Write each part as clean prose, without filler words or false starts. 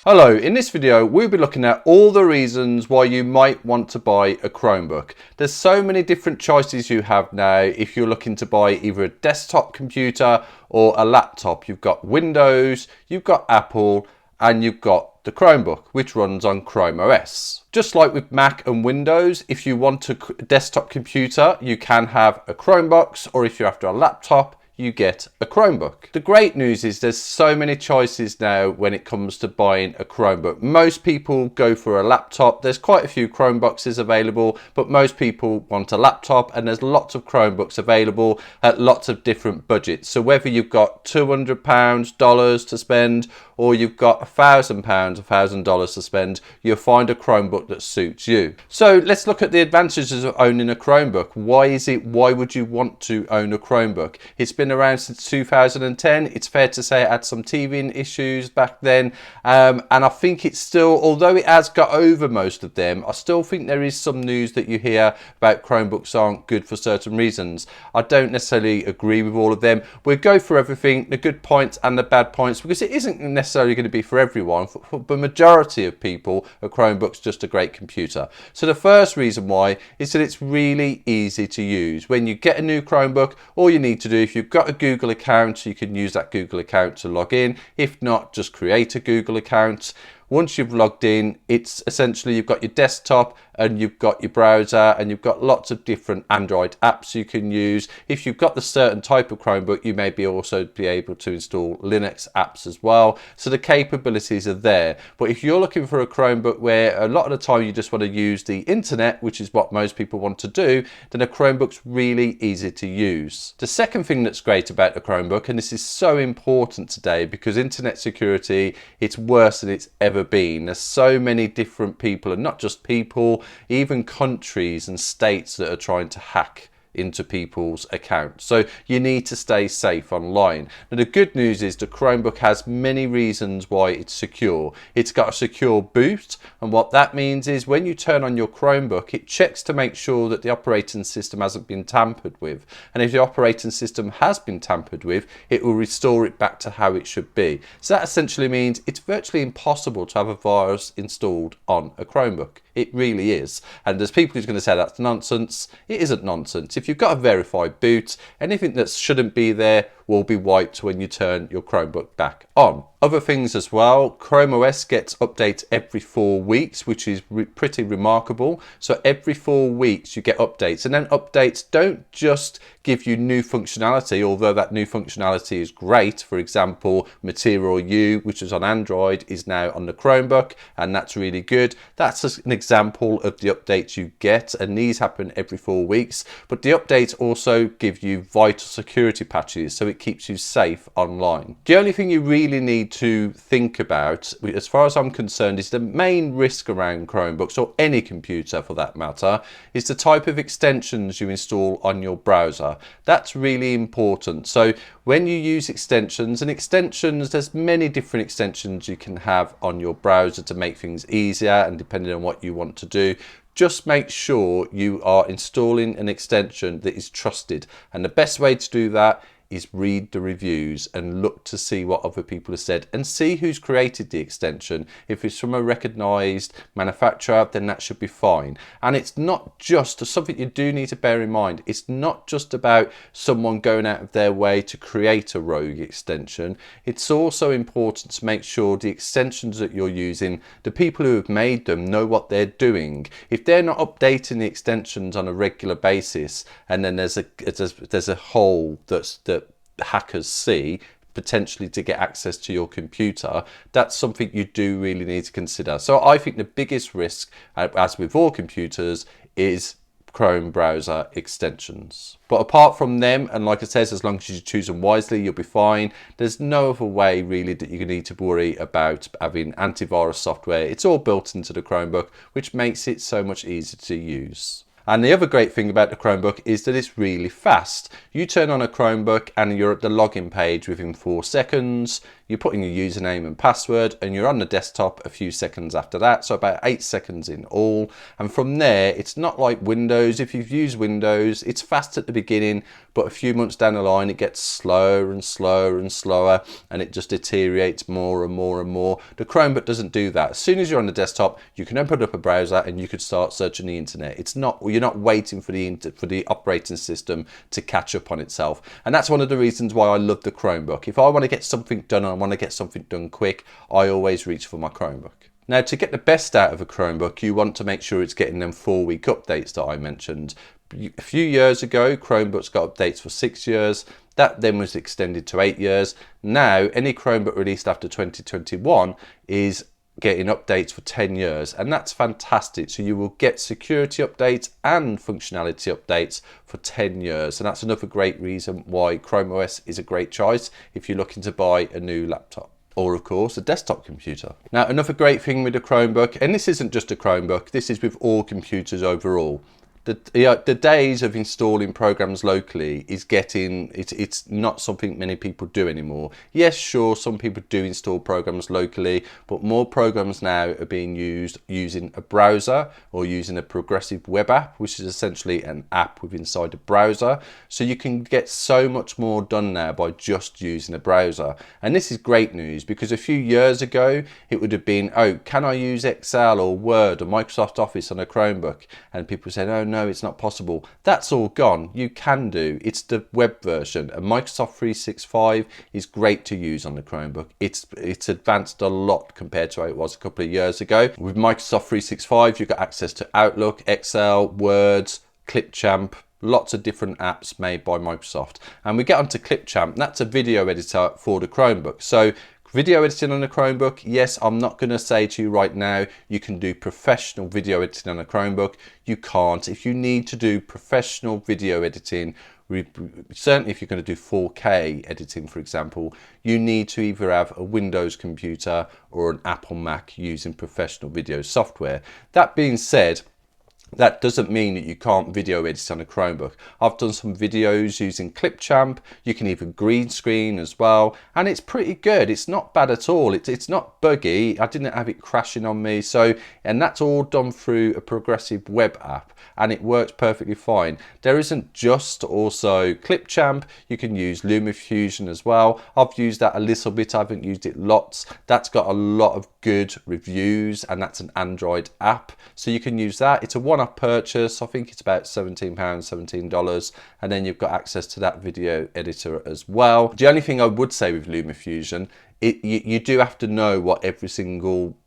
Hello, in this video we'll be looking at all the reasons why you might want to buy a Chromebook. There's so many different choices you have now if you're looking to buy either a desktop computer or a laptop. You've got Windows, you've got Apple, and you've got the Chromebook, which runs on ChromeOS. Just like with Mac and Windows, if you want a desktop computer, you can have a Chromebox, or if you're after a laptop, you get a Chromebook. The great news is there's so many choices now when it comes to buying a Chromebook. Most people go for a laptop. There's quite a few Chromeboxes available, but most people want a laptop, and there's lots of Chromebooks available at lots of different budgets. So whether you've got $200 to spend, or you've got $1,000 to spend, you'll find a Chromebook that suits you. So let's look at the advantages of owning a Chromebook. Why would you want to own a Chromebook? It's been around since 2010. It's fair to say it had some teething issues back then, and I think it's still, although it has got over most of them, I still think there is some news that you hear about Chromebooks aren't good for certain reasons. I don't necessarily agree with all of them. We'll go through everything, the good points and the bad points, because it isn't necessarily going to be for everyone. For the majority of people, a Chromebook's just a great computer. So the first reason why is that it's really easy to use. When you get a new Chromebook, all you need to do, if you've got a Google account, you can use that Google account to log in. If not, just create a Google account. Once you've logged in, it's essentially you've got your desktop and you've got your browser and you've got lots of different Android apps you can use. If you've got the certain type of Chromebook, you may also be able to install Linux apps as well. So the capabilities are there. But if you're looking for a Chromebook where a lot of the time you just want to use the internet, which is what most people want to do, then a Chromebook's really easy to use. The second thing that's great about the Chromebook, and this is so important today because internet security, it's worse than it's ever been. There's so many different people, and not just people, even countries and states that are trying to hack into people's accounts. So you need to stay safe online. Now the good news is the Chromebook has many reasons why it's secure. It's got a secure boot, and what that means is when you turn on your Chromebook, it checks to make sure that the operating system hasn't been tampered with. And if the operating system has been tampered with, it will restore it back to how it should be. So that essentially means it's virtually impossible to have a virus installed on a Chromebook. It really is. And there's people who's going to say that's nonsense. It isn't nonsense. If you've got a verified boot, anything that shouldn't be there will be wiped when you turn your Chromebook back on. Other things as well, ChromeOS gets updates every 4 weeks, which is pretty remarkable. So every 4 weeks you get updates, and then updates don't just give you new functionality, although that new functionality is great. For example, Material U, which is on Android, is now on the Chromebook, and that's really good. That's just an example of the updates you get, and these happen every 4 weeks. But the updates also give you vital security patches, so it keeps you safe online. The only thing you really need to think about, as far as I'm concerned, is the main risk around Chromebooks, or any computer for that matter, is the type of extensions you install on your browser. That's really important. So when you use extensions, there's many different extensions you can have on your browser to make things easier, and depending on what you want to do, just make sure you are installing an extension that is trusted. And the best way to do that is read the reviews and look to see what other people have said and see who's created the extension. If it's from a recognized manufacturer, then that should be fine. And it's not just something you do need to bear in mind. It's not just about someone going out of their way to create a rogue extension. It's also important to make sure the extensions that you're using, the people who have made them know what they're doing. If they're not updating the extensions on a regular basis, and then there's a hole that hackers see potentially to get access to your computer, that's something you do really need to consider. So I think the biggest risk, as with all computers, is Chrome browser extensions. But apart from them, and like it says, as long as you choose them wisely, you'll be fine. There's no other way really that you need to worry about having antivirus software. It's all built into the Chromebook, which makes it so much easier to use. And the other great thing about the Chromebook is that it's really fast. You turn on a Chromebook and you're at the login page within 4 seconds. you put in your username and password, and you're on the desktop a few seconds after that, so about 8 seconds in all. And from there, it's not like Windows. If you've used Windows, it's fast at the beginning, but a few months down the line, it gets slower and slower and slower, and it just deteriorates more and more and more. The Chromebook doesn't do that. As soon as you're on the desktop, you can open up a browser and you could start searching the internet. You're not waiting for the operating system to catch up on itself. And that's one of the reasons why I love the Chromebook. If I want to get something done and I want to get something done quick, I always reach for my Chromebook. Now, to get the best out of a Chromebook, you want to make sure it's getting them 4-week updates that I mentioned. A few years ago, Chromebooks got updates for 6 years. That then was extended to 8 years. Now, any Chromebook released after 2021 is getting updates for 10 years, and that's fantastic. So you will get security updates and functionality updates for 10 years, and that's another great reason why ChromeOS is a great choice if you're looking to buy a new laptop, or of course a desktop computer. Now, another great thing with the Chromebook, and this isn't just a Chromebook, this is with all computers overall, the days of installing programs locally is it's not something many people do anymore. Yes, sure, some people do install programs locally, but more programs now are being used using a browser or using a progressive web app, which is essentially an app within inside a browser. So you can get so much more done now by just using a browser. And this is great news, because a few years ago it would have been, oh, can I use Excel or Word or Microsoft Office on a Chromebook? And people said, oh no, it's not possible. That's all gone. You can do. It's the web version, and Microsoft 365 is great to use on the Chromebook. It's advanced a lot compared to how it was a couple of years ago. With Microsoft 365, you've got access to Outlook, Excel, Word, Clipchamp, lots of different apps made by Microsoft. And we get onto Clipchamp. That's a video editor for the Chromebook. So video editing on a Chromebook, yes, I'm not going to say to you right now you can do professional video editing on a Chromebook. You can't. If you need to do professional video editing, certainly if you're going to do 4K editing, for example, you need to either have a Windows computer or an Apple Mac using professional video software. That being said, that doesn't mean that you can't video edit on a Chromebook. I've done some videos using Clipchamp. You can even green screen as well, and it's pretty good. It's not bad at all. It's not buggy. I didn't have it crashing on me. And that's all done through a progressive web app, and it works perfectly fine. There isn't just also Clipchamp. You can use LumaFusion as well. I've used that a little bit. I haven't used it lots. That's got a lot of good reviews, and that's an Android app, so you can use that. It's a one-off purchase. I think it's about £17, $17, and then you've got access to that video editor as well. The only thing I would say with LumaFusion, you do have to know what every single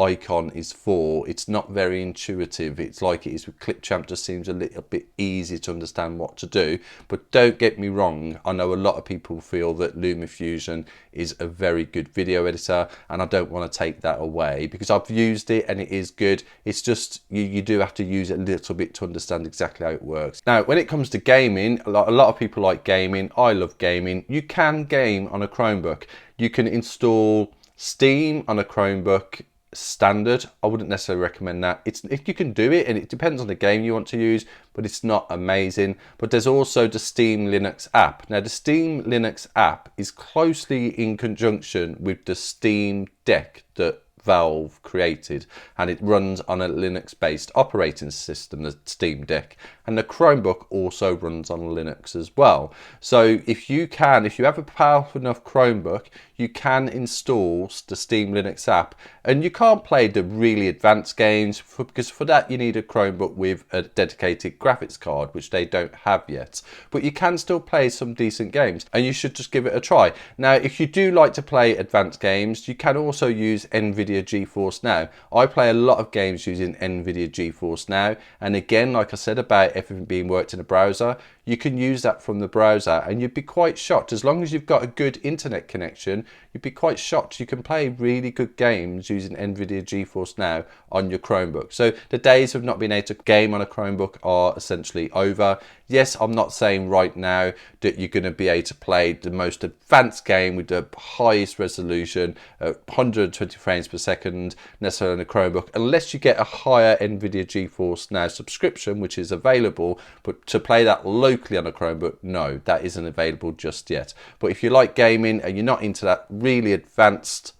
icon is for. It's not very intuitive. It's like it is with Clipchamp, just seems a little bit easy to understand what to do. But don't get me wrong, I know a lot of people feel that LumaFusion is a very good video editor, and I don't want to take that away, because I've used it and it is good. It's just you do have to use it a little bit to understand exactly how it works. Now, when it comes to gaming, a lot of people like gaming. I love gaming. You can game on a Chromebook. You can install Steam on a Chromebook standard. I wouldn't necessarily recommend that. If you can do it, and it depends on the game you want to use, but it's not amazing. But there's also the Steam Linux app. Now, the Steam Linux app is closely in conjunction with the Steam Deck that Valve created, and it runs on a Linux-based operating system, the Steam Deck, and the Chromebook also runs on Linux as well. So if you have a powerful enough Chromebook, you can install the Steam Linux app, and you can't play the really advanced games because for that you need a Chromebook with a dedicated graphics card, which they don't have yet. But you can still play some decent games, and you should just give it a try. Now, if you do like to play advanced games, you can also use NVIDIA GeForce Now. I play a lot of games using NVIDIA GeForce Now, and again, like I said about everything being worked in a browser, you can use that from the browser, and you'd be quite shocked. As long as you've got a good internet connection, you'd be quite shocked. You can play really good games using NVIDIA GeForce Now on your Chromebook. So the days of not being able to game on a Chromebook are essentially over. Yes, I'm not saying right now that you're going to be able to play the most advanced game with the highest resolution at 120 frames per second necessarily on a Chromebook, unless you get a higher NVIDIA GeForce Now subscription, which is available. But to play that locally locally on a Chromebook, no, that isn't available just yet. But if you like gaming and you're not into that really advanced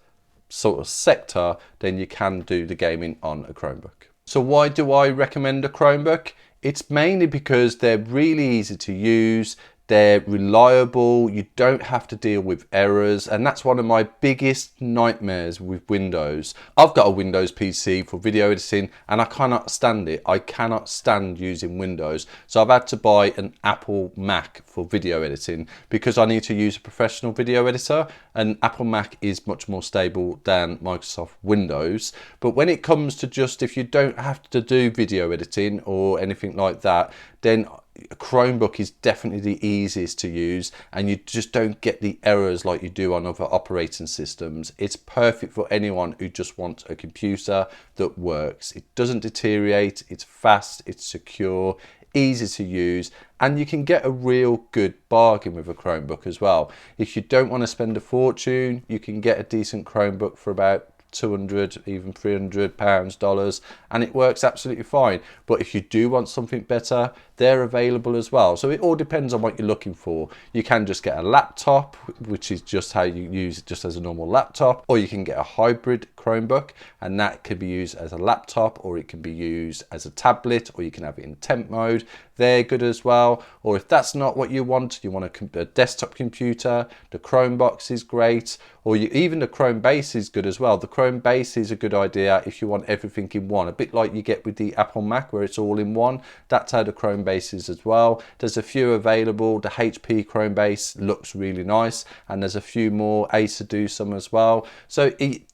sort of sector, then you can do the gaming on a Chromebook. So why do I recommend a Chromebook? It's mainly because they're really easy to use, they're reliable, you don't have to deal with errors, and that's one of my biggest nightmares with Windows. I've got a Windows PC for video editing and I cannot stand it. I cannot stand using Windows. So I've had to buy an Apple Mac for video editing because I need to use a professional video editor, and Apple Mac is much more stable than Microsoft Windows. But when it comes to just if you don't have to do video editing or anything like that, then a Chromebook is definitely the easiest to use, and you just don't get the errors like you do on other operating systems. It's perfect for anyone who just wants a computer that works. It doesn't deteriorate, it's fast, it's secure, easy to use, and you can get a real good bargain with a Chromebook as well. If you don't want to spend a fortune, you can get a decent Chromebook for about $200, even $300 dollars, and it works absolutely fine. But if you do want something better, they're available as well. So it all depends on what you're looking for. You can just get a laptop, which is just how you use it, just as a normal laptop, or you can get a hybrid Chromebook, and that can be used as a laptop, or it can be used as a tablet, or you can have it in temp mode. They're good as well. Or if that's not what you want a desktop computer, the Chromebox is great, or even the Chrome base is good as well. The Chrome base is a good idea if you want everything in one, a bit like you get with the Apple Mac where it's all in one. That's how the Chrome base is as well. There's a few available. The HP Chrome base looks really nice, and there's a few more. Acer do some as well. So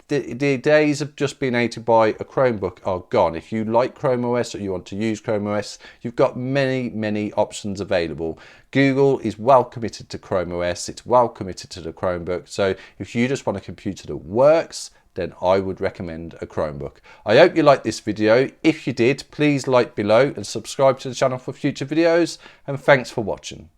the days of just being able to buy a Chromebook are gone. If you like ChromeOS or you want to use ChromeOS, you've got many options available. Google is well committed to ChromeOS, it's well committed to the Chromebook. So if you just want a computer that works, then I would recommend a Chromebook. I hope you liked this video. If you did, please like below and subscribe to the channel for future videos, and thanks for watching.